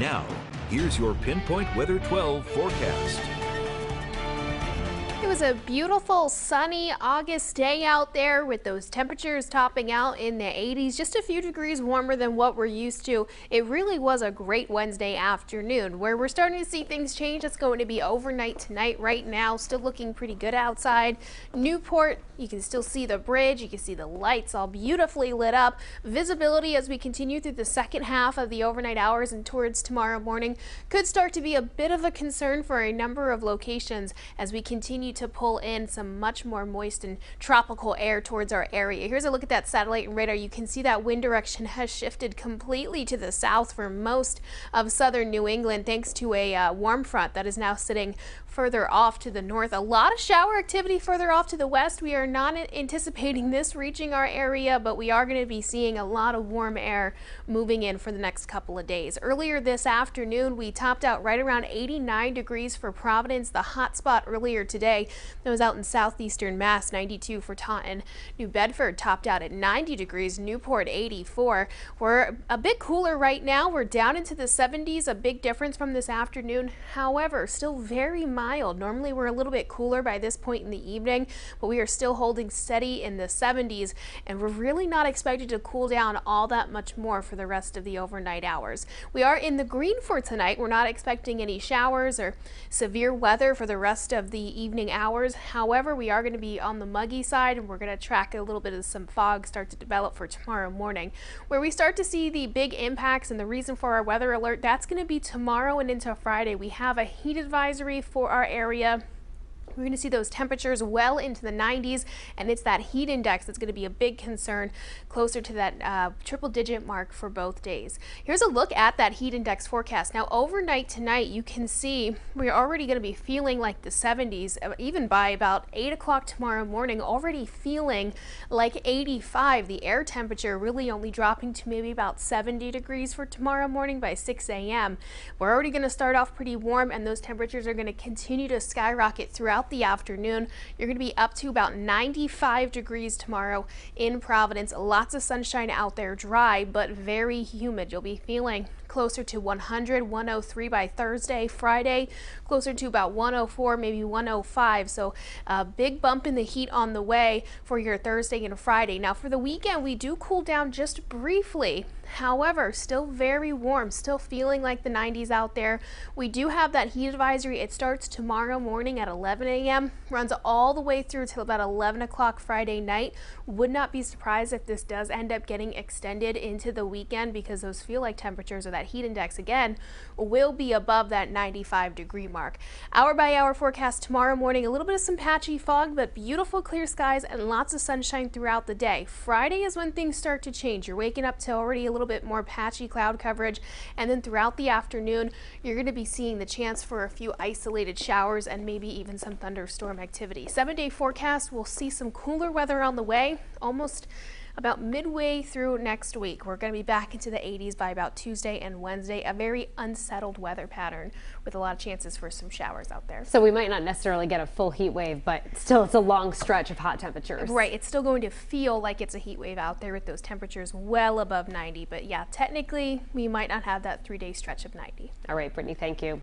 Now, here's your Pinpoint Weather 12 forecast. It was a beautiful sunny August day out there with those temperatures topping out in the 80s, just a few degrees warmer than what we're used to. It really was a great Wednesday afternoon. Where we're starting to see things change, it's going to be overnight tonight. Right now, still looking pretty good outside. Newport, you can still see the bridge, you can see the lights all beautifully lit up. Visibility as we continue through the second half of the overnight hours and towards tomorrow morning could start to be a bit of a concern for a number of locations as we continue to pull in some much more moist and tropical air towards our area. Here's a look at that satellite and radar. You can see that wind direction has shifted completely to the south for most of southern New England thanks to a warm front that is now sitting further off to the north. A lot of shower activity further off to the west. We are not anticipating this reaching our area, but we are going to be seeing a lot of warm air moving in for the next couple of days. Earlier this afternoon, we topped out right around 89 degrees for Providence. The hot spot earlier today that was out in southeastern Mass, 92 for Taunton. New Bedford topped out at 90 degrees, Newport 84. We're a bit cooler right now. We're down into the 70s, a big difference from this afternoon. However, still very mild. Normally we're a little bit cooler by this point in the evening, but we are still holding steady in the 70s, and we're really not expected to cool down all that much more for the rest of the overnight hours. We are in the green for tonight. We're not expecting any showers or severe weather for the rest of the evening hours. However, we are going to be on the muggy side, and we're going to track a little bit of some fog start to develop for tomorrow morning. Where we start to see the big impacts and the reason for our weather alert, that's going to be tomorrow and into Friday. We have a heat advisory for our area. We're going to see those temperatures well into the 90s, and it's that heat index that's going to be a big concern, closer to that triple-digit mark for both days. Here's a look at that heat index forecast. Now, overnight tonight, you can see we're already going to be feeling like the 70s, even by about 8 o'clock tomorrow morning, already feeling like 85. The air temperature really only dropping to maybe about 70 degrees for tomorrow morning by 6 a.m. We're already going to start off pretty warm, and those temperatures are going to continue to skyrocket throughout the afternoon. You're going to be up to about 95 degrees tomorrow in Providence. Lots of sunshine out there, dry but very humid. You'll be feeling closer to 100, 103 by Thursday. Friday, closer to about 104, maybe 105. So a big bump in the heat on the way for your Thursday and Friday. Now for the weekend, we do cool down just briefly. However, still very warm, still feeling like the 90s out there. We do have that heat advisory. It starts tomorrow morning at 11 a.m., runs all the way through till about 11 o'clock Friday night. Would not be surprised if this does end up getting extended into the weekend, because those feel like temperatures, or that heat index again, will be above that 95 degree mark. Hour by hour forecast tomorrow morning, a little bit of some patchy fog, but beautiful clear skies and lots of sunshine throughout the day. Friday is when things start to change. You're waking up to already a little bit more patchy cloud coverage, and then throughout the afternoon you're going to be seeing the chance for a few isolated showers and maybe even some thunderstorm activity. 7-day forecast, we'll see some cooler weather on the way almost about midway through next week. We're going to be back into the 80s by about Tuesday and Wednesday. A very unsettled weather pattern with a lot of chances for some showers out there. So we might not necessarily get a full heat wave, but still it's a long stretch of hot temperatures. Right, it's still going to feel like it's a heat wave out there with those temperatures well above 90. But yeah, technically we might not have that 3-day stretch of 90. All right, Brittany, thank you.